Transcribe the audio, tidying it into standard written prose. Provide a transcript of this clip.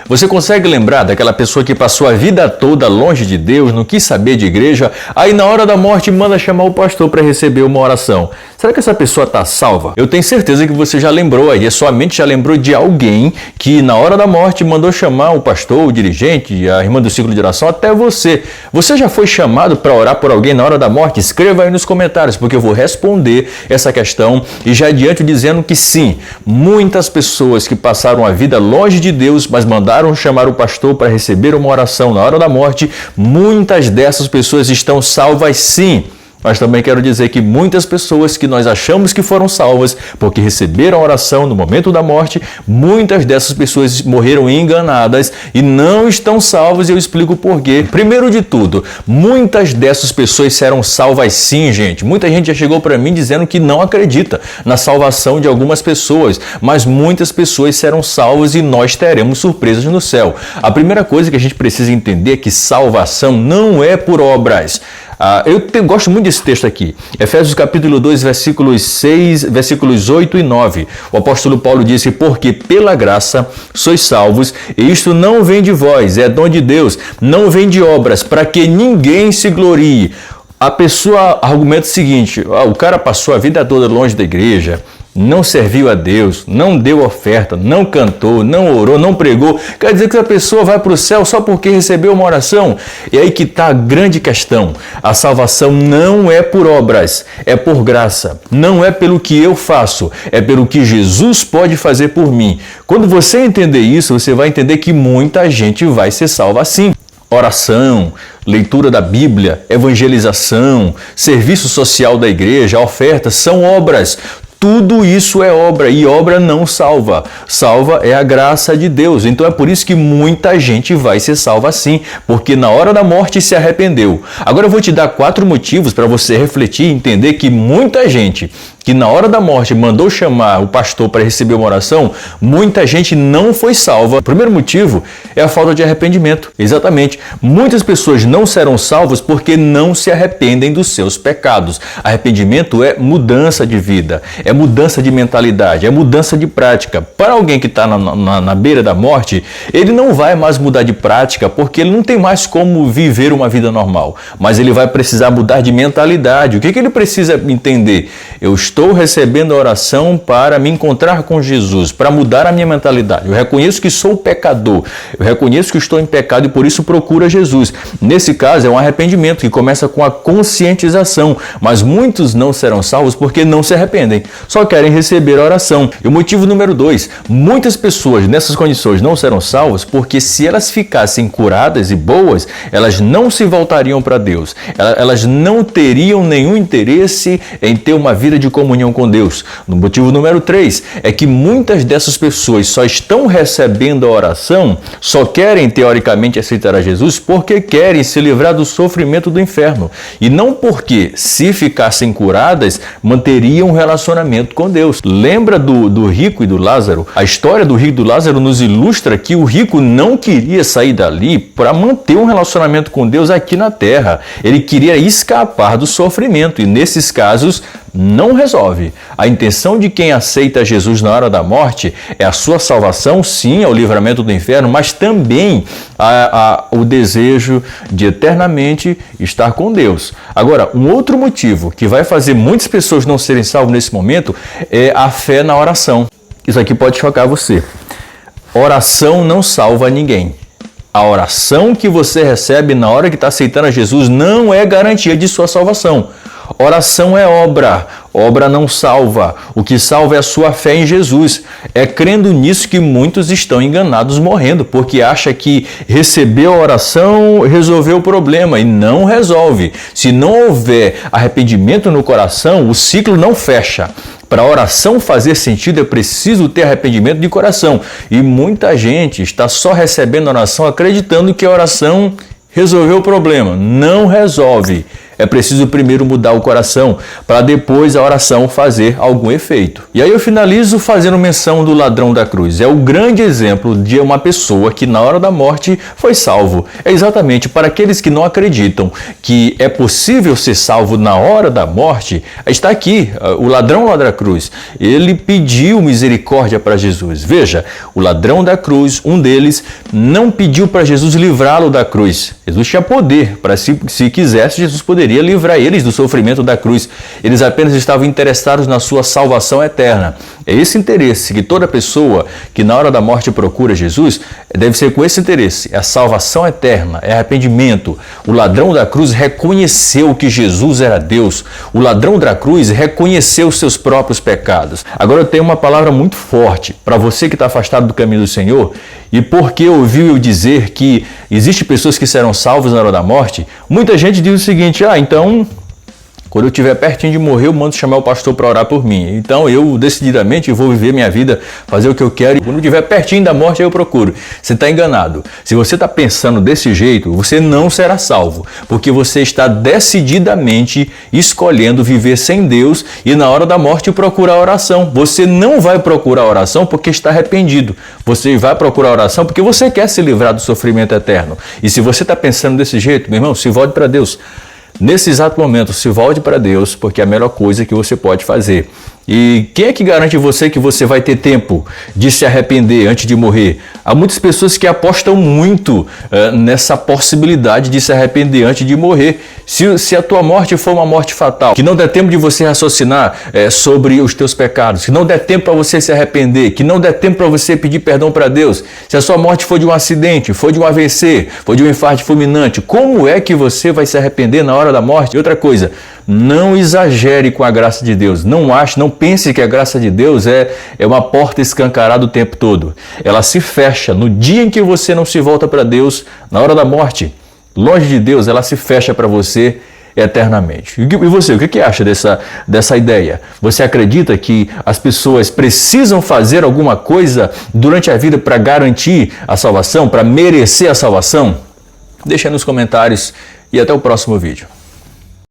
Você consegue lembrar daquela pessoa que passou a vida toda longe de Deus, não quis saber de igreja, aí na hora da morte manda chamar o pastor para receber uma oração? Será que essa pessoa está salva? Eu tenho certeza que você já lembrou aí, a sua mente já lembrou de alguém que na hora da morte mandou chamar o pastor, o dirigente, a irmã do ciclo de oração, até você. Você já foi chamado para orar por alguém na hora da morte? Escreva aí nos comentários, porque eu vou responder essa questão e já adianto dizendo que sim, muitas pessoas que passaram a vida longe de Deus, mas mandaram chamar o pastor para receber uma oração na hora da morte, muitas dessas pessoas estão salvas sim. Mas também quero dizer que muitas pessoas que nós achamos que foram salvas porque receberam a oração no momento da morte, muitas dessas pessoas morreram enganadas e não estão salvas e eu explico por quê. Primeiro de tudo, muitas dessas pessoas serão salvas sim, gente. Muita gente já chegou para mim dizendo que não acredita na salvação de algumas pessoas, mas muitas pessoas serão salvas e nós teremos surpresas no céu. A primeira coisa que a gente precisa entender é que salvação não é por obras. Gosto muito desse texto aqui, Efésios capítulo 2, versículos 8 e 9. O apóstolo Paulo disse, porque pela graça sois salvos, e isto não vem de vós, é dom de Deus, não vem de obras, para que ninguém se glorie. A pessoa argumenta o seguinte, o cara passou a vida toda longe da igreja, não serviu a Deus, não deu oferta, não cantou, não orou, não pregou. Quer dizer que essa pessoa vai para o céu só porque recebeu uma oração? E aí que está a grande questão. A salvação não é por obras, é por graça. Não é pelo que eu faço, é pelo que Jesus pode fazer por mim. Quando você entender isso, você vai entender que muita gente vai ser salva assim. Oração, leitura da Bíblia, evangelização, serviço social da igreja, ofertas, são obras. Tudo isso é obra e obra não salva. Salva é a graça de Deus. Então é por isso que muita gente vai ser salva sim, porque na hora da morte se arrependeu. Agora eu vou te dar 4 motivos para você refletir e entender que muita gente que na hora da morte mandou chamar o pastor para receber uma oração, muita gente não foi salva. O primeiro motivo é a falta de arrependimento. Exatamente. Muitas pessoas não serão salvas porque não se arrependem dos seus pecados. Arrependimento é mudança de vida, é mudança de mentalidade, é mudança de prática. Para alguém que está na beira da morte, ele não vai mais mudar de prática porque ele não tem mais como viver uma vida normal. Mas ele vai precisar mudar de mentalidade. O que ele precisa entender? Eu estou recebendo a oração para me encontrar com Jesus, para mudar a minha mentalidade. Eu reconheço que sou pecador, eu reconheço que estou em pecado e por isso procuro Jesus. Nesse caso é um arrependimento que começa com a conscientização, mas muitos não serão salvos porque não se arrependem, só querem receber a oração. E o motivo número 2, muitas pessoas nessas condições não serão salvas porque se elas ficassem curadas e boas, elas não se voltariam para Deus, elas não teriam nenhum interesse em ter uma vida de comunhão com Deus. No motivo número 3 é que muitas dessas pessoas só estão recebendo a oração, só querem teoricamente aceitar a Jesus porque querem se livrar do sofrimento do inferno e não porque, se ficassem curadas, manteriam um relacionamento com Deus. Lembra do rico e do Lázaro? A história do rico e do Lázaro nos ilustra que o rico não queria sair dali para manter um relacionamento com Deus aqui na terra. Ele queria escapar do sofrimento e nesses casos não resolve. A intenção de quem aceita Jesus na hora da morte é a sua salvação, sim, é o livramento do inferno, mas também o desejo de eternamente estar com Deus. Agora, um outro motivo que vai fazer muitas pessoas não serem salvas nesse momento é a fé na oração. Isso aqui pode chocar você. Oração não salva ninguém. A oração que você recebe na hora que está aceitando a Jesus não é garantia de sua salvação. Oração é obra, obra não salva. O que salva é a sua fé em Jesus. É crendo nisso que muitos estão enganados morrendo, porque acha que recebeu a oração, resolveu o problema, e não resolve. Se não houver arrependimento no coração, o ciclo não fecha. Para a oração fazer sentido, é preciso ter arrependimento de coração. E muita gente está só recebendo a oração acreditando que a oração resolveu o problema. Não resolve. É preciso primeiro mudar o coração, para depois a oração fazer algum efeito. E aí eu finalizo fazendo menção do ladrão da cruz. É o grande exemplo de uma pessoa que na hora da morte foi salvo. É exatamente para aqueles que não acreditam que é possível ser salvo na hora da morte. Está aqui, o ladrão lá da cruz. Ele pediu misericórdia para Jesus. Veja, o ladrão da cruz, um deles, não pediu para Jesus livrá-lo da cruz. Jesus tinha poder para, se quisesse, Jesus poderia livrar eles do sofrimento da cruz. Eles apenas estavam interessados na sua salvação eterna. É esse interesse que toda pessoa que na hora da morte procura Jesus, deve ser com esse interesse. É a salvação eterna, é arrependimento. O ladrão da cruz reconheceu que Jesus era Deus. O ladrão da cruz reconheceu os seus próprios pecados. Agora eu tenho uma palavra muito forte para você que está afastado do caminho do Senhor, e porque ouviu eu dizer que existem pessoas que serão salvas na hora da morte, muita gente diz o seguinte: então, quando eu estiver pertinho de morrer, eu mando chamar o pastor para orar por mim. Então eu decididamente vou viver minha vida, fazer o que eu quero, e quando eu estiver pertinho da morte, aí eu procuro. Você está enganado. Se você está pensando desse jeito, você não será salvo, porque você está decididamente escolhendo viver sem Deus e na hora da morte procurar oração. Você não vai procurar oração porque está arrependido. Você vai procurar oração porque você quer se livrar do sofrimento eterno. E se você está pensando desse jeito, meu irmão, se volte para Deus. Nesse exato momento, se volte para Deus, porque é a melhor coisa que você pode fazer. E quem é que garante você que você vai ter tempo de se arrepender antes de morrer? Há muitas pessoas que apostam muito nessa possibilidade de se arrepender antes de morrer. Se a tua morte for uma morte fatal, que não der tempo de você raciocinar sobre os teus pecados, que não der tempo para você se arrepender, que não der tempo para você pedir perdão para Deus, se a sua morte for de um acidente, for de um AVC, for de um infarto fulminante, como é que você vai se arrepender na hora da morte? E outra coisa, não exagere com a graça de Deus. Não pense que a graça de Deus é uma porta escancarada o tempo todo. Ela se fecha no dia em que você não se volta para Deus, na hora da morte. Longe de Deus, ela se fecha para você eternamente. E você, o que acha dessa ideia? Você acredita que as pessoas precisam fazer alguma coisa durante a vida para garantir a salvação, para merecer a salvação? Deixa aí nos comentários e até o próximo vídeo.